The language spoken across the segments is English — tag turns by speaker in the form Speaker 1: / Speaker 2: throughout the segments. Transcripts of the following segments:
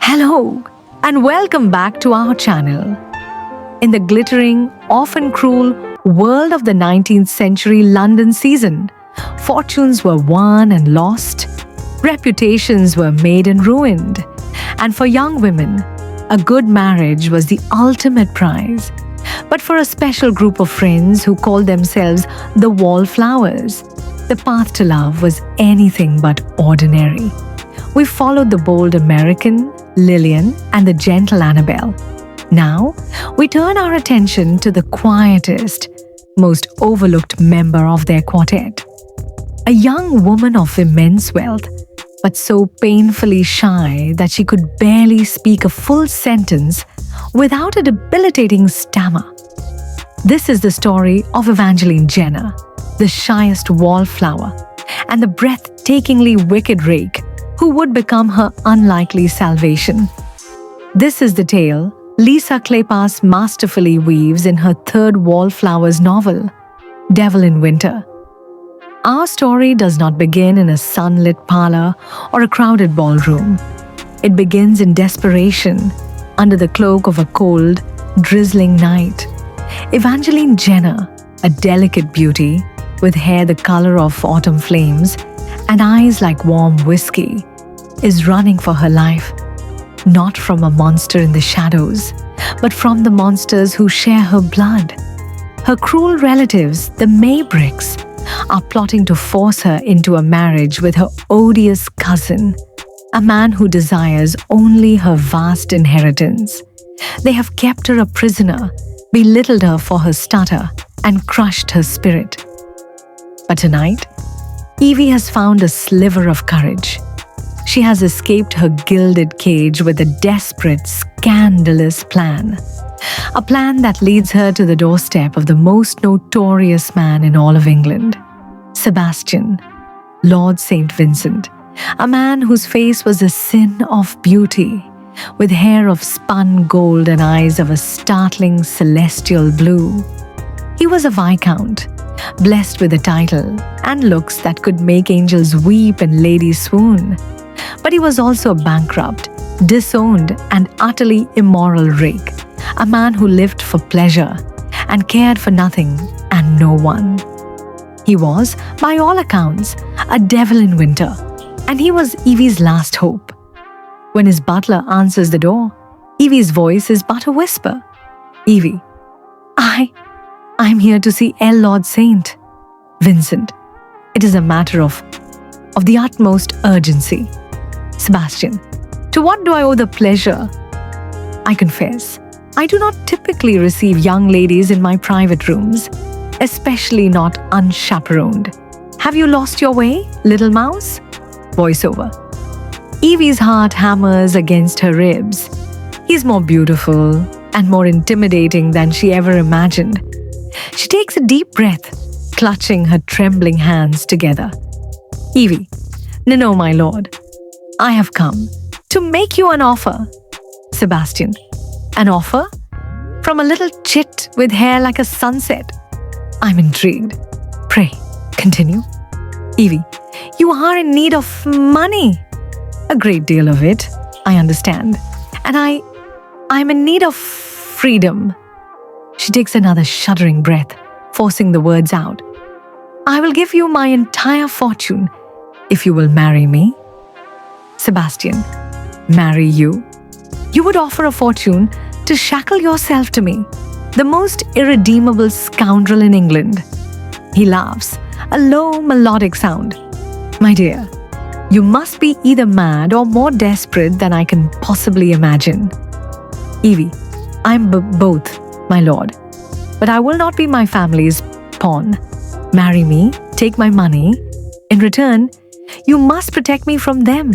Speaker 1: Hello, and welcome back to our channel. In the glittering, often cruel world of the 19th century London season, fortunes were won and lost, reputations were made and ruined, and for young women, a good marriage was the ultimate prize. But for a special group of friends who called themselves the wallflowers, the path to love was anything but ordinary. We followed the bold American, Lillian, and the gentle Annabelle. Now, we turn our attention to the quietest, most overlooked member of their quartet. A young woman of immense wealth, but so painfully shy that she could barely speak a full sentence without a debilitating stammer. This is the story of Evangeline Jenner, the shyest wallflower, and the breathtakingly wicked rake who would become her unlikely salvation. This is the tale Lisa Kleypas masterfully weaves in her third Wallflowers novel, Devil in Winter. Our story does not begin in a sunlit parlor or a crowded ballroom. It begins in desperation, under the cloak of a cold, drizzling night. Evangeline Jenner, a delicate beauty, with hair the color of autumn flames and eyes like warm whiskey, is running for her life, not from a monster in the shadows, but from the monsters who share her blood. Her cruel relatives, the Maybricks, are plotting to force her into a marriage with her odious cousin, a man who desires only her vast inheritance. They have kept her a prisoner, belittled her for her stutter, and crushed her spirit. But tonight, Evie has found a sliver of courage. She has escaped her gilded cage with a desperate, scandalous plan. A plan that leads her to the doorstep of the most notorious man in all of England, Sebastian, Lord St. Vincent, a man whose face was a sin of beauty, with hair of spun gold and eyes of a startling celestial blue. He was a viscount, blessed with a title and looks that could make angels weep and ladies swoon. But he was also bankrupt, disowned, and utterly immoral rake, a man who lived for pleasure and cared for nothing and no one. He was, by all accounts, a devil in winter, and he was Evie's last hope. When his butler answers the door, Evie's voice is but a whisper. "Evie, I'm here to see Lord Saint Vincent. It is a matter of the utmost urgency." "Sebastian, to what do I owe the pleasure?" "I confess, I do not typically receive young ladies in my private rooms, especially not unchaperoned. Have you lost your way, little mouse?" Voiceover. Evie's heart hammers against her ribs. He's more beautiful and more intimidating than she ever imagined. She takes a deep breath, clutching her trembling hands together. "Evie, no, my lord. I have come to make you an offer." Sebastian. "An offer? From a little chit with hair like a sunset?" I'm intrigued. "Pray, continue." Evie. "You are in need of money." "A great deal of it, I understand. And I'm in need of freedom." She takes another shuddering breath, forcing the words out. "I will give you my entire fortune if you will marry me." Sebastian. "Marry you? You would offer a fortune to shackle yourself to me, the most irredeemable scoundrel in England." He laughs, a low melodic sound. "My dear, you must be either mad or more desperate than I can possibly imagine." Evie. "I'm both, my lord. But I will not be my family's pawn. Marry me, take my money. In return, you must protect me from them.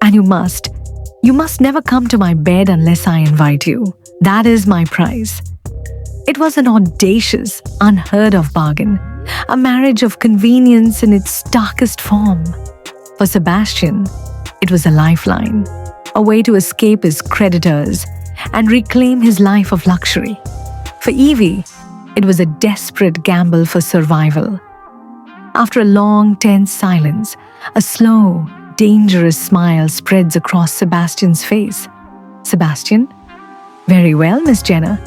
Speaker 1: And you must never come to my bed unless I invite you. That is my price." It was an audacious, unheard of bargain, a marriage of convenience in its starkest form. For Sebastian, it was a lifeline, a way to escape his creditors and reclaim his life of luxury. For Evie, it was a desperate gamble for survival. After a long, tense silence, a slow, dangerous smile spreads across Sebastian's face. Sebastian. Very well, Miss Jenner.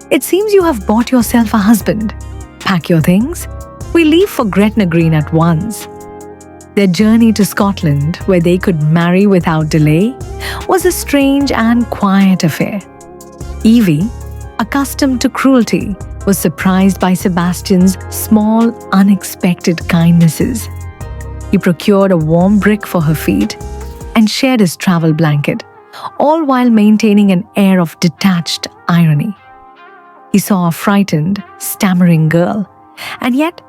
Speaker 1: It seems you have bought yourself a husband. Pack your things. We leave for Gretna Green at once. Their journey to Scotland, where they could marry without delay, was a strange and quiet affair. Evie, accustomed to cruelty, was surprised by Sebastian's small, unexpected kindnesses. He procured a warm brick for her feet and shared his travel blanket, all while maintaining an air of detached irony. He saw a frightened, stammering girl, and yet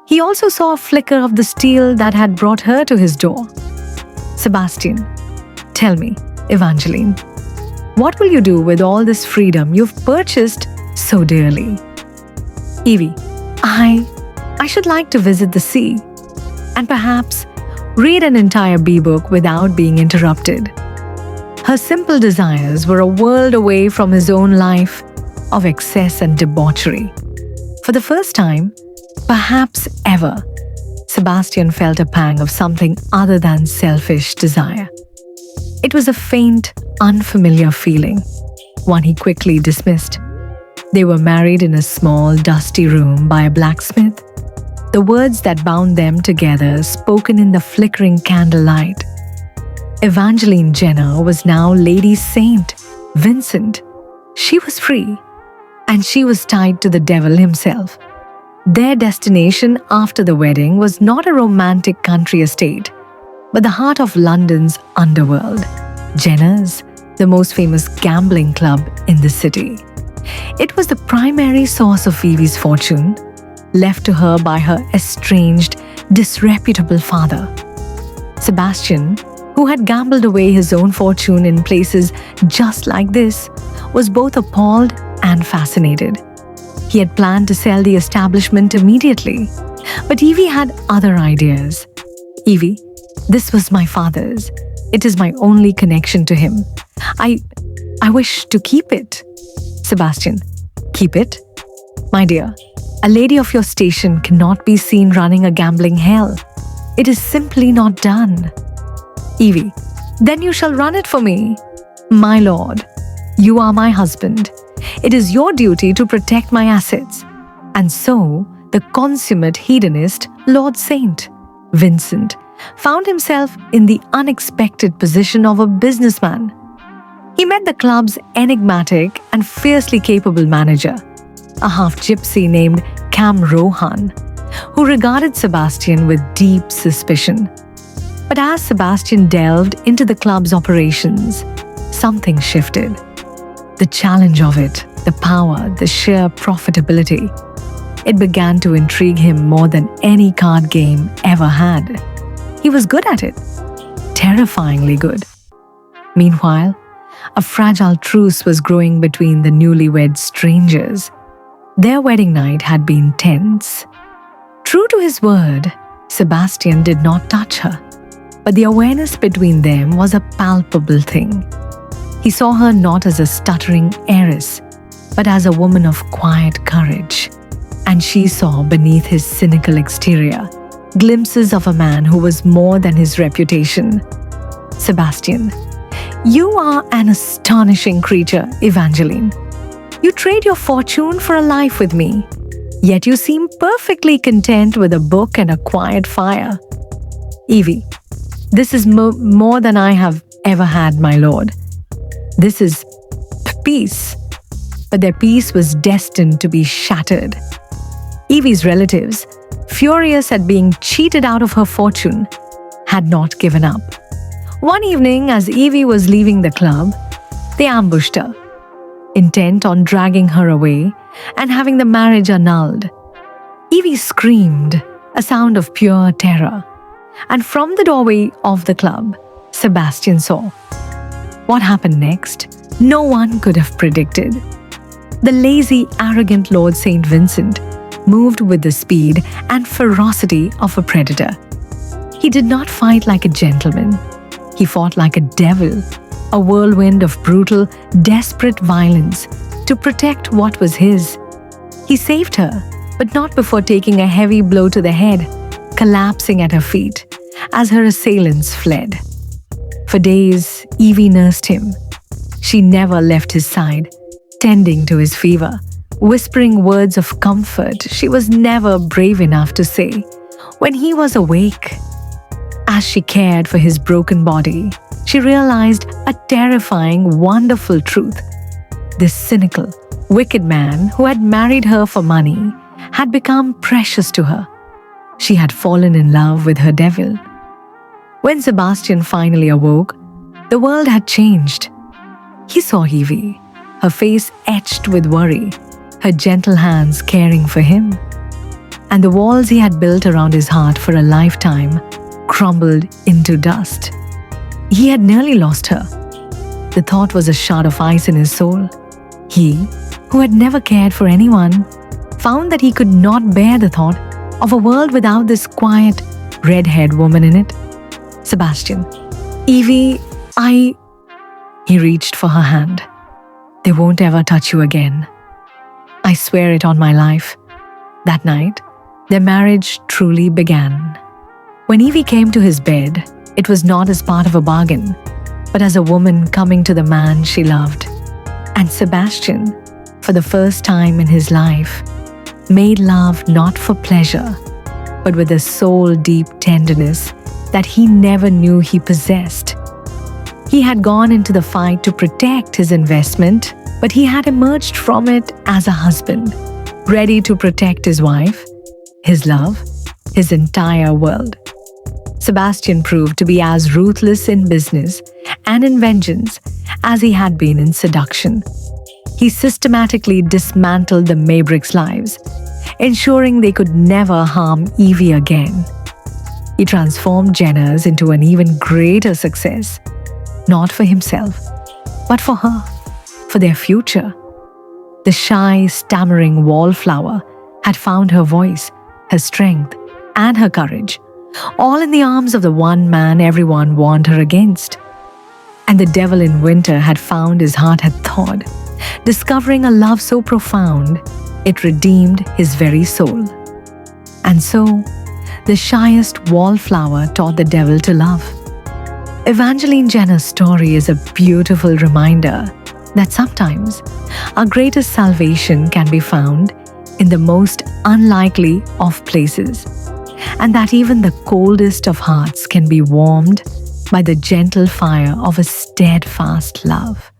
Speaker 1: he also saw a flicker of the steel that had brought her to his door. Sebastian, tell me, Evangeline, what will you do with all this freedom you've purchased so dearly? Evie, I should like to visit the sea and perhaps read an entire bee book without being interrupted. Her simple desires were a world away from his own life of excess and debauchery. For the first time, perhaps ever, Sebastian felt a pang of something other than selfish desire. It was a faint, unfamiliar feeling, one he quickly dismissed. They were married in a small, dusty room by a blacksmith, the words that bound them together spoken in the flickering candlelight. Evangeline Jenner was now Lady Saint Vincent. She was free, and she was tied to the devil himself. Their destination after the wedding was not a romantic country estate, but the heart of London's underworld, Jenner's, the most famous gambling club in the city. It was the primary source of Evie's fortune, left to her by her estranged, disreputable father. Sebastian, who had gambled away his own fortune in places just like this, was both appalled and fascinated. He had planned to sell the establishment immediately, but Evie had other ideas. Evie, this was my father's. It is my only connection to him. I wish to keep it. Sebastian, keep it? My dear, a lady of your station cannot be seen running a gambling hell. It is simply not done. Evie, then you shall run it for me. My lord, you are my husband. It is your duty to protect my assets. And so, the consummate hedonist, Lord Saint Vincent, found himself in the unexpected position of a businessman. He met the club's enigmatic and fiercely capable manager, a half-gypsy named Cam Rohan, who regarded Sebastian with deep suspicion. But as Sebastian delved into the club's operations, something shifted. The challenge of it, the power, the sheer profitability. It began to intrigue him more than any card game ever had. He was good at it, terrifyingly good. Meanwhile, a fragile truce was growing between the newlywed strangers. Their wedding night had been tense. True to his word, Sebastian did not touch her, but the awareness between them was a palpable thing. He saw her not as a stuttering heiress, but as a woman of quiet courage. And she saw beneath his cynical exterior glimpses of a man who was more than his reputation. Sebastian, you are an astonishing creature, Evangeline. You trade your fortune for a life with me, yet you seem perfectly content with a book and a quiet fire. Evie, this is more than I have ever had, my lord. This is peace. But their peace was destined to be shattered. Evie's relatives, furious at being cheated out of her fortune, had not given up. One evening, as Evie was leaving the club, they ambushed her, intent on dragging her away and having the marriage annulled. Evie screamed, a sound of pure terror, and from the doorway of the club, Sebastian saw. What happened next, no one could have predicted. The lazy, arrogant Lord St. Vincent moved with the speed and ferocity of a predator. He did not fight like a gentleman. He fought like a devil, a whirlwind of brutal, desperate violence to protect what was his. He saved her, but not before taking a heavy blow to the head, collapsing at her feet as her assailants fled. For days, Evie nursed him. She never left his side, tending to his fever, whispering words of comfort she was never brave enough to say when he was awake. As she cared for his broken body, she realized a terrifying, wonderful truth. This cynical, wicked man who had married her for money had become precious to her. She had fallen in love with her devil. When Sebastian finally awoke, the world had changed. He saw Evie, her face etched with worry, her gentle hands caring for him. And the walls he had built around his heart for a lifetime crumbled into dust. He had nearly lost her. The thought was a shard of ice in his soul. He, who had never cared for anyone, found that he could not bear the thought of a world without this quiet, red-haired woman in it. Sebastian, Evie, He reached for her hand. They won't ever touch you again. I swear it on my life. That night, their marriage truly began. When Evie came to his bed, it was not as part of a bargain, but as a woman coming to the man she loved. And Sebastian, for the first time in his life, made love not for pleasure, but with a soul-deep tenderness that he never knew he possessed. He had gone into the fight to protect his investment, but he had emerged from it as a husband, ready to protect his wife, his love, his entire world. Sebastian proved to be as ruthless in business and in vengeance as he had been in seduction. He systematically dismantled the Mabricks' lives, ensuring they could never harm Evie again. He transformed Jenner's into an even greater success, not for himself, but for her, for their future. The shy, stammering wallflower had found her voice, her strength, and her courage, all in the arms of the one man everyone warned her against. And the devil in winter had found his heart had thawed, discovering a love so profound it redeemed his very soul. And so, the shyest wallflower taught the devil to love. Evangeline Jenner's story is a beautiful reminder that sometimes our greatest salvation can be found in the most unlikely of places, and that even the coldest of hearts can be warmed by the gentle fire of a steadfast love.